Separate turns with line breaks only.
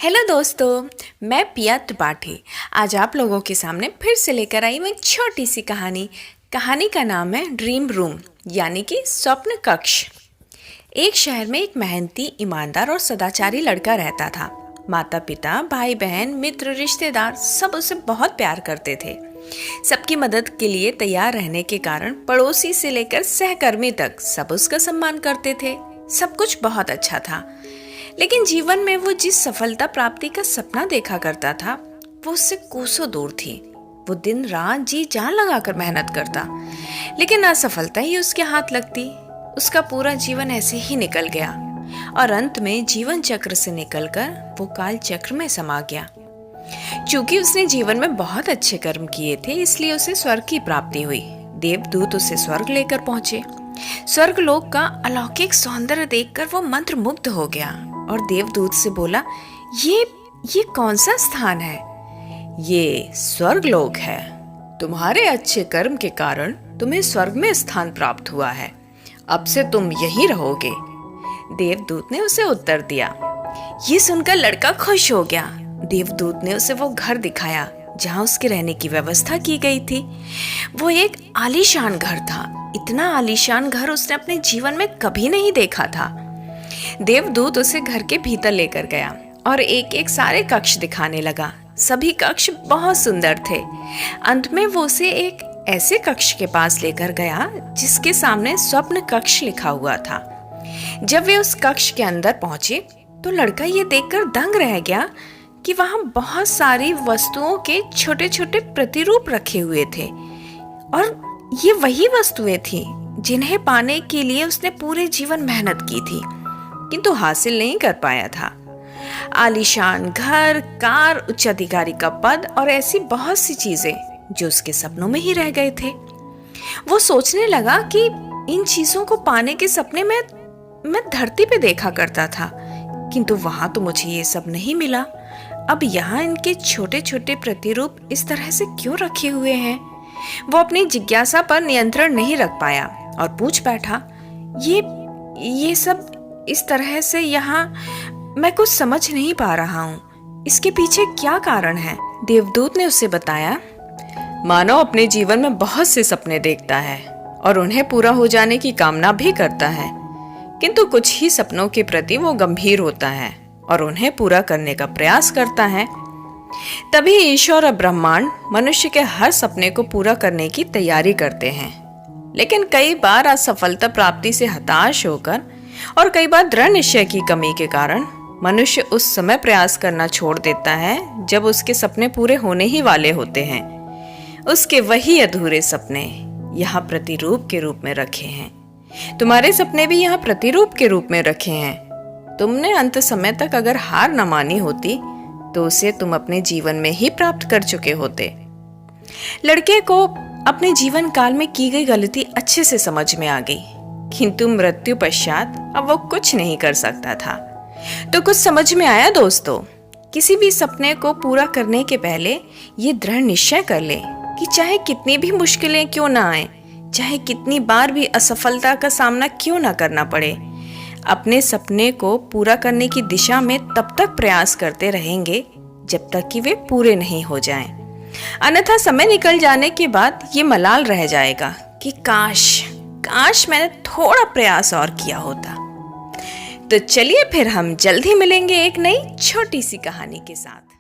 Hello दोस्तों, मैं पिया त्रिपाठी आज आप लोगों के सामने फिर से लेकर आई हूँ एक छोटी सी कहानी का नाम है ड्रीम रूम यानी कि स्वप्न कक्ष। एक शहर में एक मेहनती, ईमानदार और सदाचारी लड़का रहता था। माता पिता, भाई बहन, मित्र, रिश्तेदार सब उसे बहुत प्यार करते थे। सबकी मदद के लिए तैयार रहने के कारण पड़ोसी से लेकर सहकर्मी तक सब उसका सम्मान करते थे। सब कुछ बहुत अच्छा था, लेकिन जीवन में वो जिस सफलता प्राप्ति का सपना देखा करता था वो उससे कोसों दूर थी। वो दिन रात जी जान लगाकर मेहनत करता, लेकिन असफलता ही उसके हाथ लगती। उसका पूरा जीवन ऐसे ही निकल गया और अंत में जीवन चक्र से निकलकर वो काल चक्र में समा गया। चूंकि उसने जीवन में बहुत अच्छे कर्म किए थे, इसलिए उसे स्वर्ग की प्राप्ति हुई। देवदूत उसे स्वर्ग लेकर पहुंचे। स्वर्ग लोक का अलौकिक सौंदर्य देखकर वो मंत्रमुग्ध हो गया और देवदूत से बोला, ये कौन सा स्थान है? ये स्वर्ग लोक है। तुम्हारे अच्छे कर्म के कारण तुम्हें स्वर्ग में स्थान प्राप्त हुआ है। अब से तुम यहीं रहोगे। देवदूत ने उसे उत्तर दिया। ये सुनकर लड़का खुश हो गया। देवदूत ने उसे वो घर दिखाया जहाँ उसके रहने की व्यवस्था की गई थी। वो एक आलीशान घर था। इतना आलीशान घर उसने अपने जीवन में कभी नहीं देखा था। देवदूत उसे घर के भीतर लेकर गया और एक एक सारे कक्ष दिखाने लगा। सभी कक्ष बहुत सुंदर थे। अंत में वो उसे एक ऐसे कक्ष के पास लेकर गया जिसके सामने स्वप्न कक्ष लिखा हुआ था। जब वे उस कक्ष के अंदर पहुंचे तो लड़का ये देखकर दंग रह गया कि वहां बहुत सारी वस्तुओं के छोटे छोटे प्रतिरूप रखे हुए थे और ये वही वस्तुएं थी जिन्हें पाने के लिए उसने पूरे जीवन मेहनत की थी, किंतु हासिल नहीं कर पाया था। आलीशान घर, कार, उच्च अधिकारी का पद और ऐसी बहुत सी चीजें जो उसके सपनों में ही रह गए थे। वो सोचने लगा कि इन चीजों को पाने के सपने में मैं धरती पे देखा करता था, किंतु वहां तो मुझे ये सब नहीं मिला। अब यहाँ इनके छोटे छोटे प्रतिरूप इस तरह से क्यों रखे हुए हैं? वो अपनी जिज्ञासा पर नियंत्रण नहीं रख पाया और पूछ बैठा, ये सब इस तरह से यहाँ मैं कुछ समझ नहीं पा रहा हूँ। इसके पीछे क्या कारण है? देवदूत ने उसे बताया, मानव अपने जीवन में बहुत से सपने देखता है और उन्हें पूरा हो जाने की कामना भी करता है, किंतु कुछ ही सपनों के प्रति वो गंभीर होता है और उन्हें पूरा करने का प्रयास करता है। तभी ईश्वर और ब्रह्मांड मनुष्य के हर सपने को पूरा करने की तैयारी करते हैं, लेकिन कई बार असफलता प्राप्ति से हताश होकर और कई बार दृढ़ निश्चय की कमी के कारण मनुष्य उस समय प्रयास करना छोड़ देता है जब उसके सपने पूरे होने ही वाले होते हैं। उसके वही अधूरे सपने यहाँ प्रतिरूप के रूप में रखे हैं। तुम्हारे सपने भी यहाँ प्रतिरूप के रूप में रखे हैं। तुमने अंत समय तक अगर हार न मानी होती तो उसे तुम अपने जीवन में ही प्राप्त कर चुके होते। लड़के को अपने जीवन काल में की गई गलती अच्छे से समझ में आ गई, किंतु मृत्यु पश्चात अब वो कुछ नहीं कर सकता था। तो कुछ समझ में आया दोस्तों? किसी भी सपने को पूरा करने के पहले ये दृढ़ निश्चय कर ले कि चाहे कितनी भी मुश्किलें क्यों ना आए, चाहे कितनी बार भी असफलता का सामना क्यों ना करना पड़े, अपने सपने को पूरा करने की दिशा में तब तक प्रयास करते रहेंगे जब तक कि वे पूरे नहीं हो जाएं। अन्यथा समय निकल जाने के बाद ये मलाल रह जाएगा कि काश मैंने थोड़ा प्रयास और किया होता। तो चलिए फिर हम जल्द ही मिलेंगे एक नई छोटी सी कहानी के साथ।